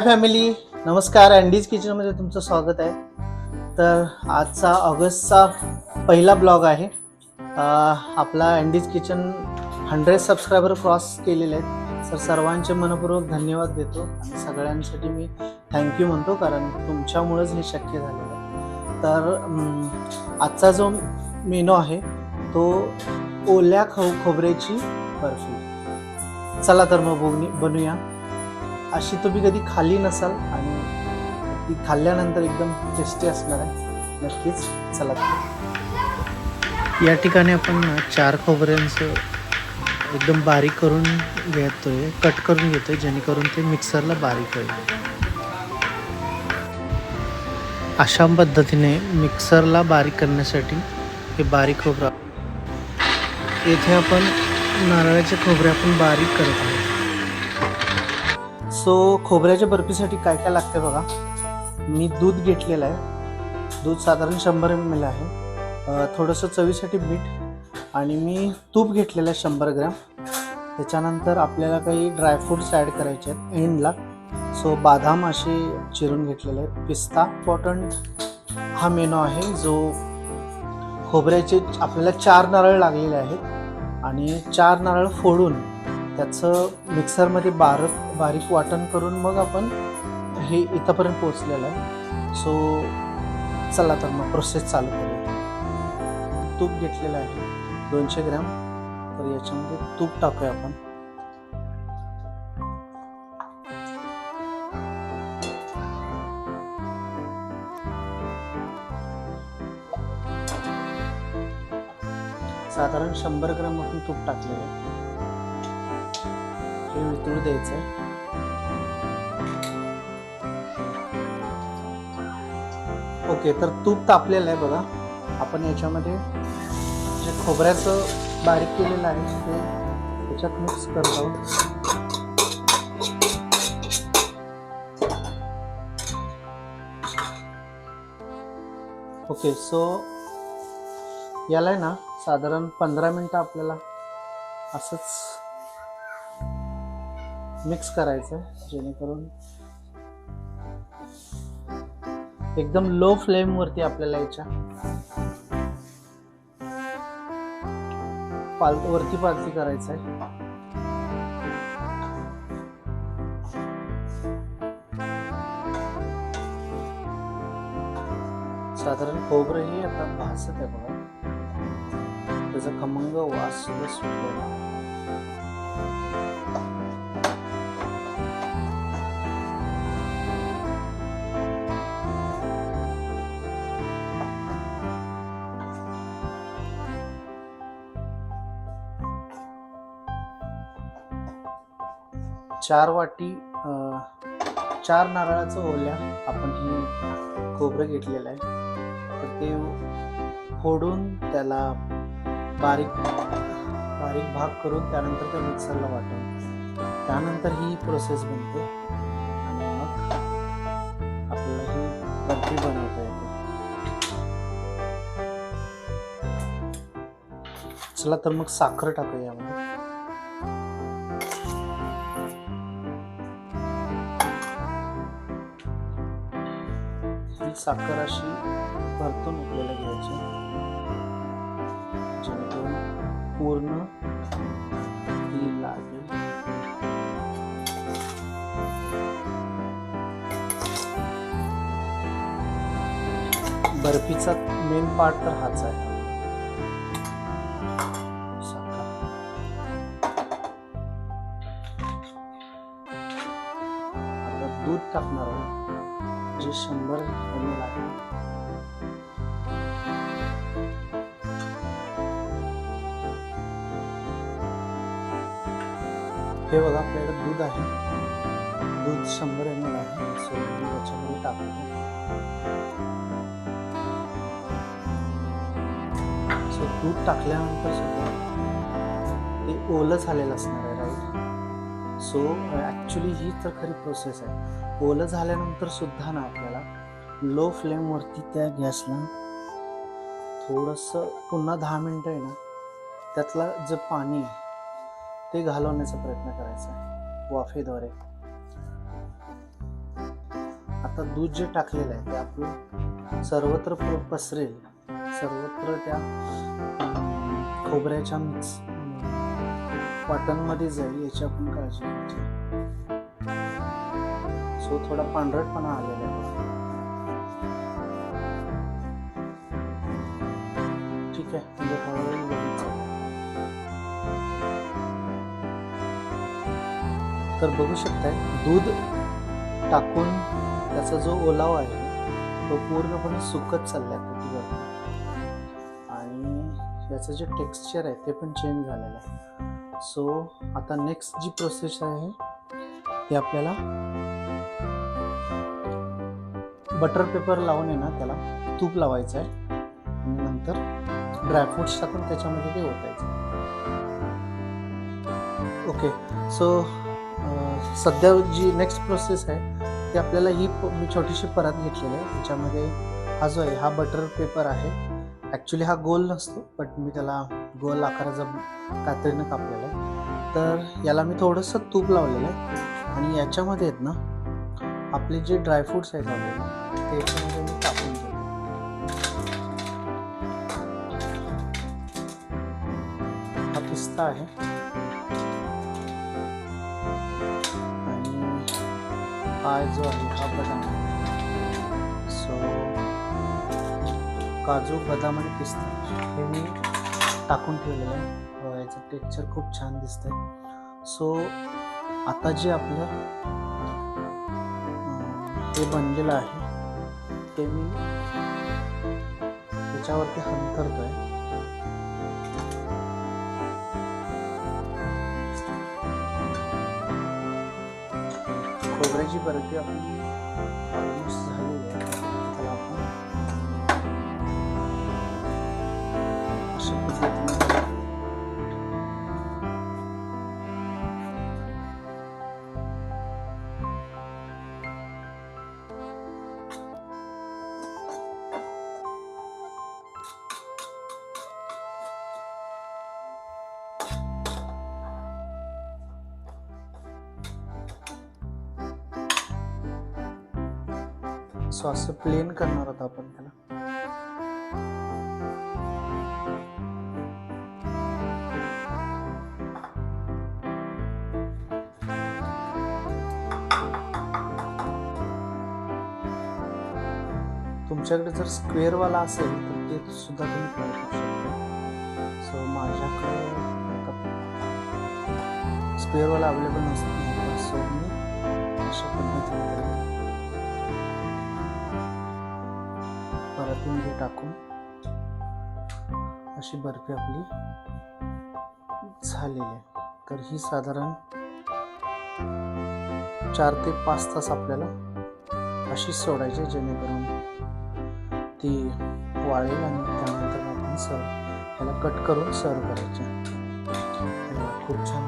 Family नमस्कार. Andes किचनमध्ये तुमचं स्वागत आहे. तर आजचा ऑगस्टचा पहिला ब्लॉग आहे. आपला अँडीज किचन 100 सबस्क्रायबर क्रॉस केलेले आहेत. तर सर्वांचे मनपूर्वक धन्यवाद देतो आणि सगळ्यांसाठी मी थँक्यू म्हणतो, कारण तुमच्यामुळेच हे शक्य झालेलं आहे. तर आजचा जो मेनू आहे तो ओल्या खोबऱ्याची बर्फी. चला तर मग बनवूया. अशी तुम्ही कधी खाल्ली नसाल आणि ती खाल्ल्यानंतर एकदम टेस्टी असणार आहे. नक्कीच चला. या ठिकाणी आपण 4 खोबऱ्यांचं एकदम बारीक करून घेतोय, कट करून घेतोय, जेणेकरून ते मिक्सरला बारीक होईल. अशा पद्धतीने मिक्सरला बारीक करण्यासाठी हे बारीक खोबरं. येथे आपण नारळाचे खोबरे आपण बारीक करत आहोत. सो खोबऱ्याच्या बर्फीसाठी काय काय लागते बघा. मी दूध घेतलेलं आहे. दूध साधारण 100 ml आहे. थोडंसं चवीसाठी मीठ आणि मी तूप घेतलेलं आहे 100 ग्रॅम. त्याच्यानंतर आपल्याला काही ड्रायफ्रूट्स ॲड करायचे आहेत एंडला. सो बदाम असे चिरून घेतलेले आहेत. पिस्ता. इम्पॉर्टंट हा मेनू आहे जो खोबऱ्याचे आपल्याला 4 नारळ लागलेले आहेत आणि 4 नारळ फोडून त्याचं मिक्सरमध्ये बारीक वाटण करून मग आपण हे इथंपर्यंत पोहोचलेलं आहे. सो चला तर मग प्रोसेस चालू करूया. तूप घेतलेलं आहे 200 ग्रॅम. तर याच्यामध्ये तूप टाकूया आपण. साधारण 100 ग्रॅम आपण तूप टाकलेलं आहे. हे वितळू द्यायचं आहे. ओके, तर तूप तापलेलं आहे बघा. आपण याच्यामध्ये जे खोबऱ्याचं बारीक केलेलं आहे ते त्याच्यात मिक्स करत आहोत. ओके, सो याला ना साधारण 15 मिनिटं आपल्याला असंच मिक्स करायचं, जेणेकरून एकदम लो फ्लेम वरती आपल्याला याच्या वरती पालती करायचं आहे. साधारण खोबरं हे आता भासत आहे बघा. त्याचा खमंग वास सुद्धा सुटलेला आहे. चार नारळाचं ओल्या आपण हे खोबरं घेतलेलं आहे. तर ते फोडून त्याला बारीक भाग करून त्यानंतर ते मिक्सरला वाटून त्यानंतर ही प्रोसेस बनते आणि मग आपल्याला ही बर्फी बनवता येते. चला तर मग साखर टाकूया यामध्ये. साखर अशी परतून आपल्याला घ्यायची, जेणेकरून पूर्ण ती लागेल. बर्फीचा मेन पार्ट तर हाच आहे. आता दूध टाकणार आहोत जे 100 ml आहे. हे बघा आपल्याकडे दूध आहे. दूध 100 ml आहे. सो याच्यामध्ये टाकतो. सो दूध टाकल्यानंतर सुद्धा ते ओलं झालेलं असणार आहे, राईट. सो ॲक्च्युली ही तर खरी प्रोसेस आहे. ओलं झाल्यानंतर सुद्धा ना आपल्याला लो फ्लेमवरती त्या गॅसला थोडंसं पुन्हा 10 मिनटं आहे ना त्यातलं जे पाणी आहे ते घालवण्याचा प्रयत्न करायचा आहे वाफेद्वारे. आता दूध जे टाकलेलं आहे ते आपलं सर्वत्र पसरेल, सर्वत्र त्या खोबऱ्याच्या मिक्स वाटणमध्ये जाईल याची आपण काळजी घ्यायची. सो थोडा पांढरटपणा आलेला आहे, ठीक आहे. म्हणजे हळूहळू बघायचं. तर बघू शकताय दूध टाकून त्याचा जो ओलावा आहे तो पूर्णपणे सुकत चाललाय आणि याचं जे टेक्स्चर आहे ते पण चेंज झालेलं आहे. सो आता नेक्स्ट जी प्रोसेस आहे ती आपल्याला बटर पेपर लावून आहे ना त्याला तूप लावायचं आहे आणि नंतर ड्रायफ्रुट्स टाकून त्याच्यामध्ये ते ओतायचं. ओके. सो सध्या जी नेक्स्ट प्रोसेस आहे ती आपल्याला ही मी छोटीशी परत घेतलेली आहे. त्याच्यामध्ये हा जो आहे हा बटर पेपर आहे. ॲक्च्युली हा गोल नसतो, बट मी त्याला गोल आकाराचा कात्रीनं कापलेला आहे. तर याला मी थोडंसं तूप लावलेलं आहे आणि याच्यामध्ये आहेत ना आपले जे ड्रायफ्रुट्स आहेत ऑलरेडी ते याच्यामध्ये मी टाकून घेतो. हा पिस्ता आहे आणि हा जो आहे हा बदाम आहे. सो काजू, बदाम आणि पिस्ता हे मी टाकून ठेवलेलं आहे. याचं टेक्स्चर खूप छान दिसतंय. सो आता जे आपलं हे बनलेलं आहे ते मी त्याच्यावरती हंतरतोय. खोबऱ्याची बर्फी आपली ऑलमोस्ट झालेली आहे. त्याला आपण अशा पद्धतीने सो असं प्लेन करणार आहोत आपण त्याला. तुमच्याकडे जर स्क्वेअरवाला असेल तर ते सुद्धा तुम्ही ट्राय करू शकता. सो माझ्याकडे स्क्वेअरवाला अवेलेबल नसतो, सो मी अशा पद्धतीने परतून हे टाकून अशी बर्फी आपली झालेली आहे. तर ही साधारण 4 ते 5 तास आपल्याला अशी सोडायची जेणेकरून ती वाळेल आणि त्यानंतर आपण ह्याला कट करून सर्व करायचे. खूप छान